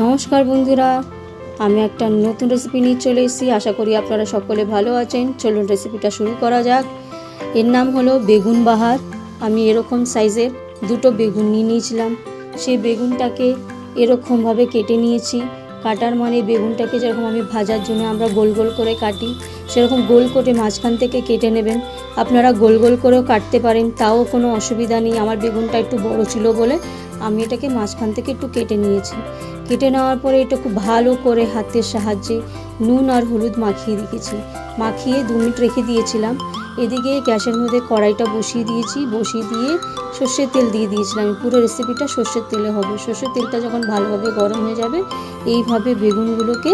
নমস্কার বন্ধুরা, আমি একটা নতুন রেসিপি নিয়ে চলে এসেছি। আশা করি আপনারা সকলে ভালো আছেন। চলুন রেসিপিটা শুরু করা যাক। এর নাম হলো বেগুন বাহার। আমি এরকম সাইজের দুটো বেগুন নিয়ে নিয়েছিলাম। সেই বেগুনটাকে এরকমভাবে কেটে নিয়েছি। কাটার মানে বেগুনটাকে যেরকম আমি ভাজার জন্য আমরা গোল গোল করে কাটি, সেরকম গোল করে মাঝখান থেকে কেটে নেবেন। আপনারা গোল গোল করেও কাটতে পারেন, তাও কোনো অসুবিধা নেই। আমার বেগুনটা একটু বড় ছিল বলে আমি এটাকে মাঝখান থেকে একটু কেটে নিয়েছি। কেটে নেওয়ার পরে এটা খুব ভালো করে হাতের সাহায্যে নুন আর হলুদ মাখিয়ে রেখেছি। মাখিয়ে 2 মিনিট রেখে দিয়েছিলাম। এদিকে গ্যাসের মধ্যে কড়াইটা বসিয়ে দিয়েছি। বসিয়ে দিয়ে সর্ষের তেল দিয়ে দিয়েছিলাম। পুরো রেসিপিটা সর্ষের তেলে হবে। সর্ষের তেলটা যখন ভালোভাবে গরম হয়ে যাবে, এইভাবে বেগুনগুলোকে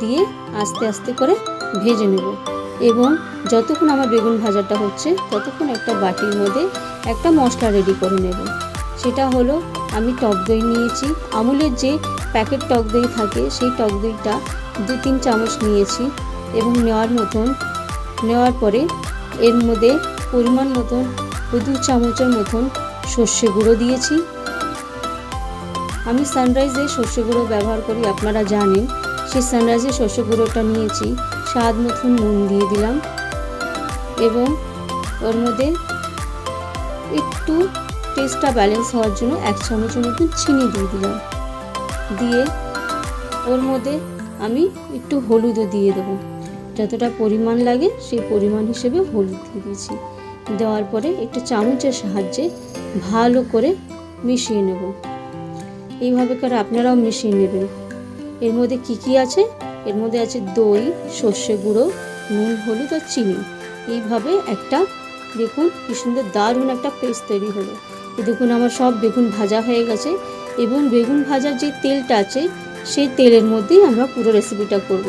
দিয়ে আস্তে আস্তে করে ভেজে নেব। এবং যতক্ষণ আমার বেগুন ভাজাটা হচ্ছে ততক্ষণ একটা বাটির মধ্যে একটা মশলা রেডি করে নেব। সেটা হলো, আমি টক দই নিয়েছি। আমুলের যে প্যাকেট টক দই থাকে, সেই টক দইটা 2-3 চামচ নিয়েছি। এবং নেওয়ার পরে এর মধ্যে পরিমাণ মতন 2 চামচের মতন সর্ষে গুঁড়ো দিয়েছি। আমি সানরাইজের সর্ষে গুঁড়ো ব্যবহার করি, আপনারা জানেন। সেই সানরাইজের সর্ষে গুঁড়োটা নিয়েছি। স্বাদ মতন নুন দিয়ে দিলাম এবং ওর মধ্যে একটু টেস্টটা ব্যালেন্স হওয়ার জন্য 1 চামচের মতন চিনি দিয়ে দিলাম। দিয়ে ওর মধ্যে আমি একটু হলুদও দিয়ে দেবো। যতটা পরিমাণ লাগে সেই পরিমাণ হিসেবে হলুদ দিয়ে দিয়েছি। দেওয়ার পরে একটু চামচের সাহায্যে ভালো করে মিশিয়ে নেব। এইভাবে করে আপনারাও মিশিয়ে নেবেন। এর মধ্যে কি আছে? এর মধ্যে আছে দই, সর্ষে গুঁড়ো, নুন, হলুদ আর চিনি। এইভাবে একটা দেখুন কি সুন্দর দারুণ একটা পেস্ট তৈরি হলো। দেখুন আমার সব বেগুন ভাজা হয়ে গেছে। এবং বেগুন ভাজার যে তেলটা আছে, সেই তেলের মধ্যেই আমরা পুরো রেসিপিটা করব।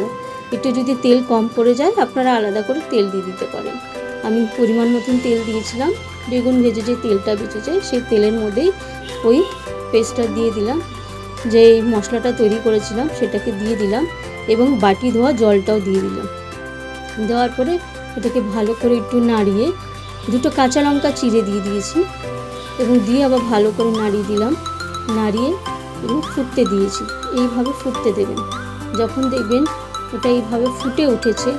একটু যদি তেল কম পড়ে যায়, আপনারা আলাদা করে তেল দিয়ে দিতে পারেন। আমি পরিমাণ মতন তেল দিয়েছিলাম। বেগুন ভেজে যে তেলটা বেঁচেছে, সেই তেলের মধ্যেই ওই পেস্টটা দিয়ে দিলাম। যে মশলাটা তৈরি করেছিলাম সেটাকে দিয়ে দিলাম এবং বাটি ধোয়া জলটাও দিয়ে দিলাম। দেওয়ার পরে এটাকে ভালো করে একটু নাড়িয়ে 2টো কাঁচা লঙ্কা চিড়ে দিয়ে দিয়েছি এবং দিয়ে আবার ভালো করে নাড়িয়ে দিলাম। নাড়িয়ে এবং ফুটতে দিয়েছি। এইভাবে ফুটতে দেবেন। যখন দেখবেন ওটা এইভাবে ফুটে উঠেছে,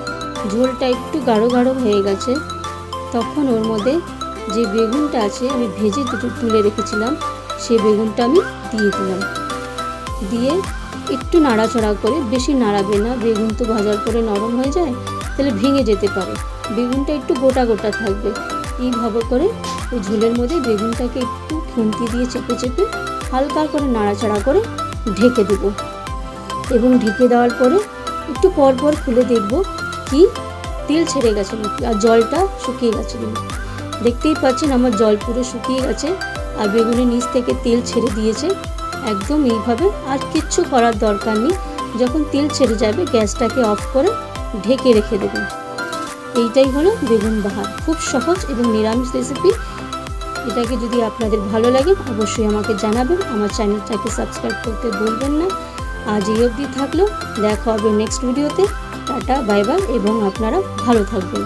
ঝোলটা একটু গাঢ় গাঢ় হয়ে গেছে, তখন ওর মধ্যে যে বেগুনটা আছে আমি ভেজে তুলে রেখেছিলাম, সেই বেগুনটা আমি দিয়ে দিলাম। দিয়ে একটু নাড়াচাড়া করে, বেশি নাড়াবে না, বেগুন তো ভাজার পরে নরম হয়ে যায়, তাহলে ভেঙে যেতে পারে। বেগুনটা একটু গোটা গোটা থাকবে। এইভাবে করে ওই ঝোলের মধ্যে বেগুনটাকে একটু খুন্তি দিয়ে চেপে চেপে হালকা করে নাড়াচাড়া করে ঢেকে দেব। এবং ঢেকে দেওয়ার পরে একটু পর পর খুলে দেখব কি তেল ছেড়ে গেছে নাকি, আর জলটা শুকিয়ে গেছে নাকি। দেখতেই পাচ্ছেন আমার জল পুরো শুকিয়ে গেছে আর বেগুনের নিচ থেকে তেল ছেড়ে দিয়েছে। একদম এইভাবে, আর কিচ্ছু করার দরকার নেই। যখন তেল ছেড়ে যাবে, গ্যাসটাকে অফ করে ঢেকে রেখে দেবেন। এইটাই হলো বেগুন বাহার। খুব সহজ এবং নিরামিষ রেসিপি। এটাকে যদি আপনাদের ভালো লাগে অবশ্যই আমাকে জানাবেন। আমার চ্যানেলটাকে সাবস্ক্রাইব করতে ভুলবেন না। আজ এই অবধি থাকলো, দেখা হবে নেক্সট ভিডিওতে। টাটা, বাই বাই এবং আপনারা ভালো থাকবেন।